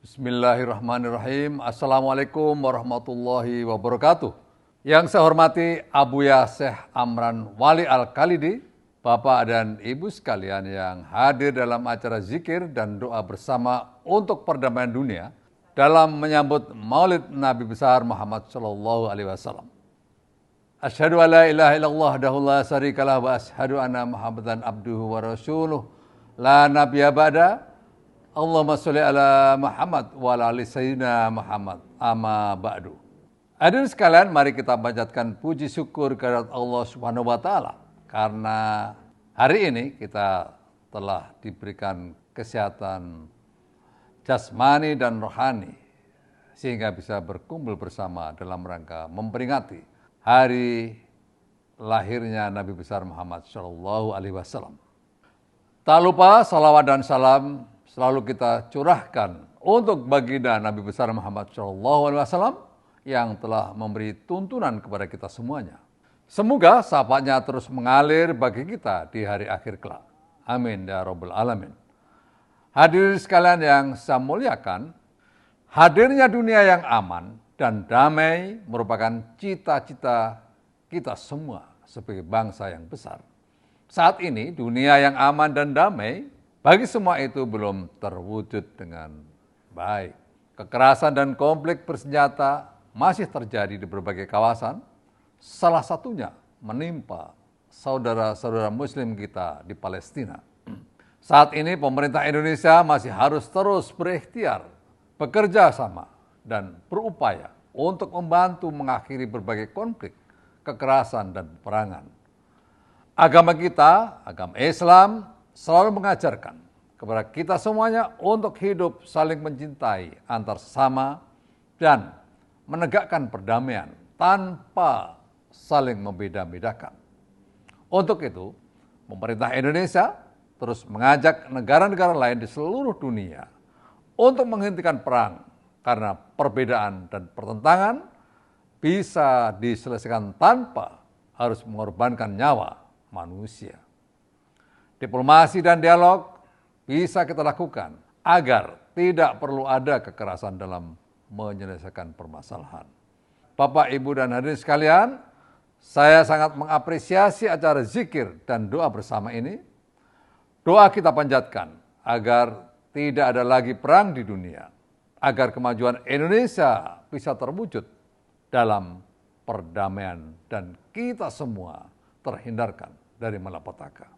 Bismillahirrahmanirrahim. Assalamualaikum warahmatullahi wabarakatuh. Yang saya hormati Abuya Syekh Amran Wali Al-Khalidi, Bapak dan Ibu sekalian yang hadir dalam acara zikir dan doa bersama untuk perdamaian dunia dalam menyambut Maulid Nabi besar Muhammad sallallahu alaihi wasallam. Asyhadu an la ilaha illallah wahdahu la syarikalah wa asyhadu anna Muhammadan abduhu wa rasuluh la nabiyya ba'da. Allahumma sholli ala Muhammad wa ala ali sayyidina Muhammad amma ba'du. Hadirin sekalian, mari kita panjatkan puji syukur kehadirat Allah Subhanahu wa taala karena hari ini kita telah diberikan kesehatan jasmani dan rohani sehingga bisa berkumpul bersama dalam rangka memperingati hari lahirnya Nabi besar Muhammad sallallahu alaihi wasallam. Tak lupa salawat dan salam selalu kita curahkan untuk baginda Nabi besar Muhammad SAW yang telah memberi tuntunan kepada kita semuanya. Semoga syafaatnya terus mengalir bagi kita di hari akhir kelak. Amin ya rabbal alamin. Hadirin sekalian yang saya muliakan, hadirnya dunia yang aman dan damai merupakan cita-cita kita semua sebagai bangsa yang besar. Saat ini dunia yang aman dan damai bagi semua itu belum terwujud dengan baik. Kekerasan dan konflik bersenjata masih terjadi di berbagai kawasan. Salah satunya menimpa saudara-saudara muslim kita di Palestina. Saat ini pemerintah Indonesia masih harus terus berikhtiar, bekerja sama, dan berupaya untuk membantu mengakhiri berbagai konflik, kekerasan, dan peperangan. Agama kita, agama Islam, selalu mengajarkan kepada kita semuanya untuk hidup saling mencintai antar sesama dan menegakkan perdamaian tanpa saling membeda-bedakan. Untuk itu, pemerintah Indonesia terus mengajak negara-negara lain di seluruh dunia untuk menghentikan perang karena perbedaan dan pertentangan bisa diselesaikan tanpa harus mengorbankan nyawa manusia. Diplomasi dan dialog bisa kita lakukan agar tidak perlu ada kekerasan dalam menyelesaikan permasalahan. Bapak, Ibu, dan hadirin sekalian, saya sangat mengapresiasi acara zikir dan doa bersama ini. Doa kita panjatkan agar tidak ada lagi perang di dunia, agar kemajuan Indonesia bisa terwujud dalam perdamaian dan kita semua terhindarkan dari malapetaka.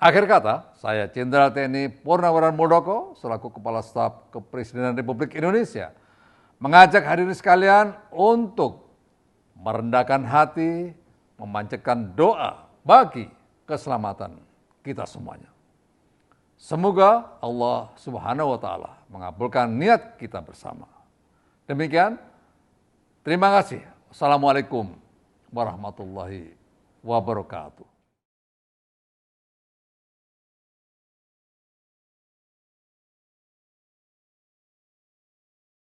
Akhir kata, saya Jenderal TNI Purnawirawan Muldoko selaku Kepala Staf Kepresidenan Republik Indonesia mengajak hadirin sekalian untuk merendahkan hati, memanjatkan doa bagi keselamatan kita semuanya. Semoga Allah Subhanahu wa taala mengabulkan niat kita bersama. Demikian, terima kasih. Assalamualaikum warahmatullahi wabarakatuh.